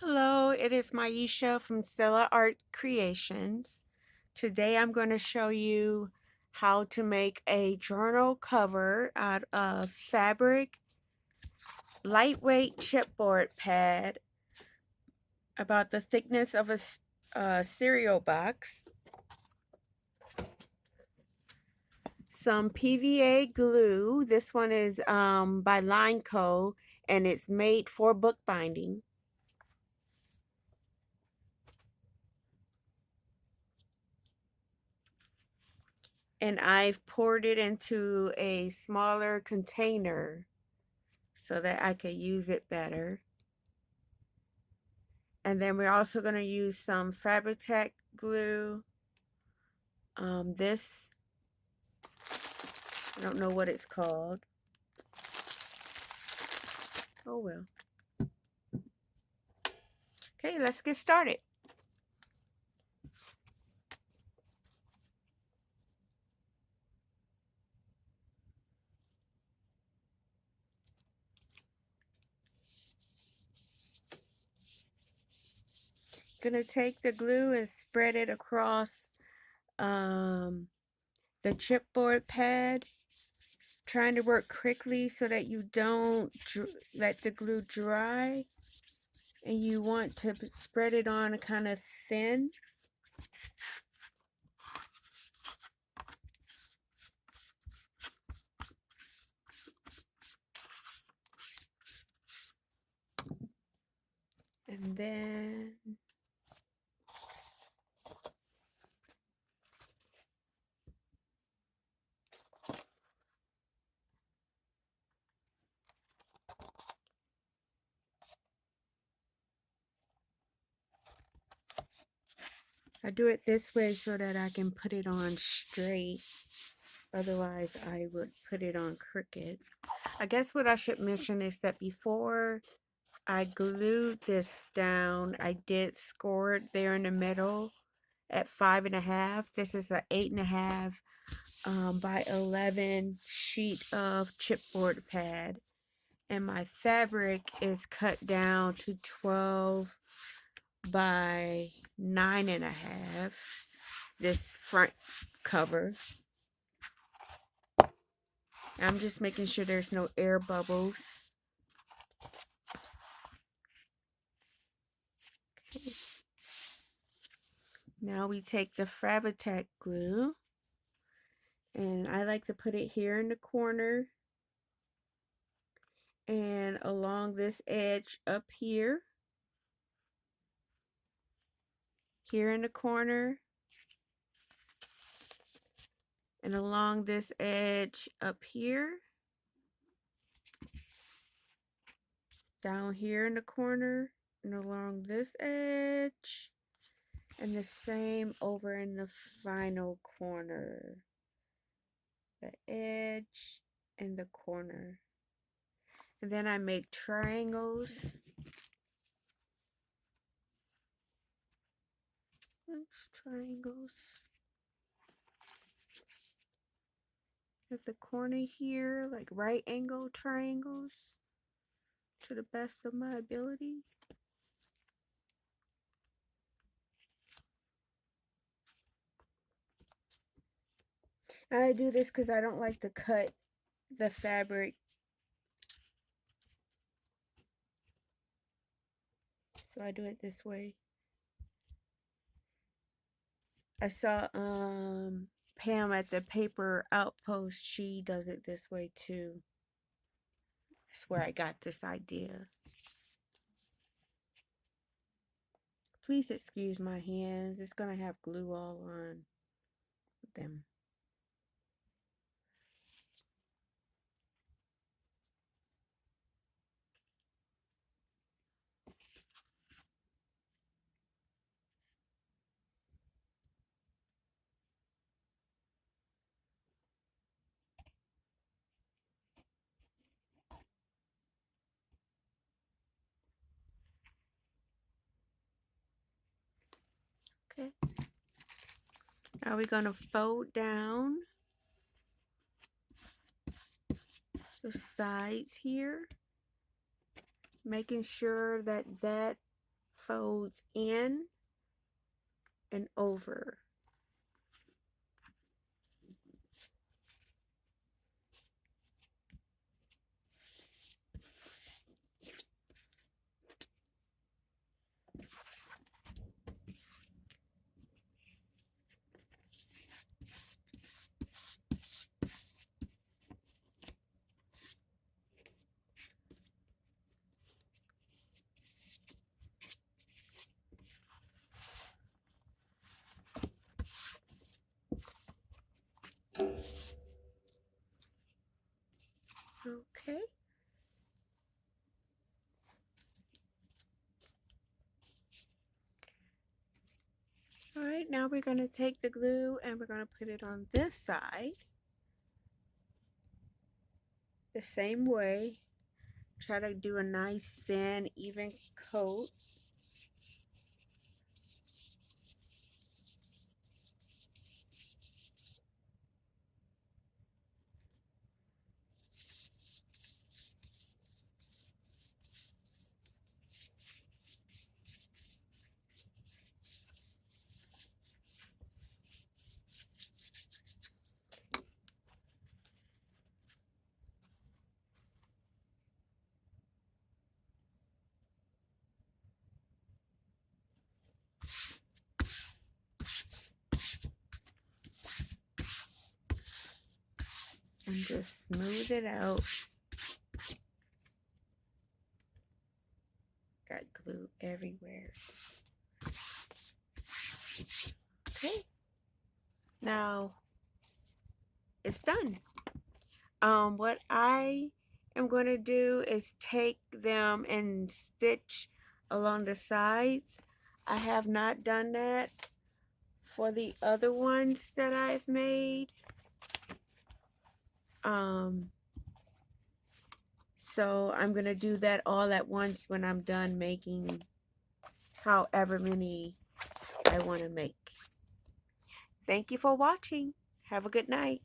Hello, it is Miasha from Stella Art Creations. Today I'm going to show you how to make a journal cover out of fabric, lightweight chipboard pad about the thickness of a cereal box, some PVA glue. This one is by Line Co. and it's made for bookbinding. And I've poured it into a smaller container so that I could use it better. And then we're also going to use some Fabri-Tac glue. This, I don't know what it's called. Oh well. Okay, let's get started. Gonna take the glue and spread it across the chipboard pad, trying to work quickly so that you don't let the glue dry, and you want to spread it on kind of thin. And then I do it this way so that I can put it on straight. Otherwise, I would put it on crooked. I guess what I should mention is that before I glued this down, I did score it there in the middle at 5.5. This is an 8.5 by 11 sheet of chipboard pad. And my fabric is cut down to 12 by 9.5. This front cover. I'm just making sure there's no air bubbles. Okay. Now we take the Fabri-Tac glue, and I like to put it here in the corner and along this edge up here in the corner, and along this edge up here, down here in the corner, and along this edge, and the same over in the final corner, the edge and the corner. And then I make triangles. Triangles at the corner here, like right angle triangles to the best of my ability. I do this because I don't like to cut the fabric. So I do it this way. I saw Pam at the Paper Outpost. She does it this way too. That's where I got this idea. Please excuse my hands. It's going to have glue all on them. Okay. Now we're going to fold down the sides here, making sure that that folds in and over. Okay. All right, now we're going to take the glue and we're going to put it on this side the same way. Try to do a nice thin, even coat. And just smooth it out. Got glue everywhere. Okay. Now it's done. What I am going to do is take them and stitch along the sides. I have not done that for the other ones that I've made. So I'm going to do that all at once when I'm done making however many I want to make. Thank you for watching. Have a good night.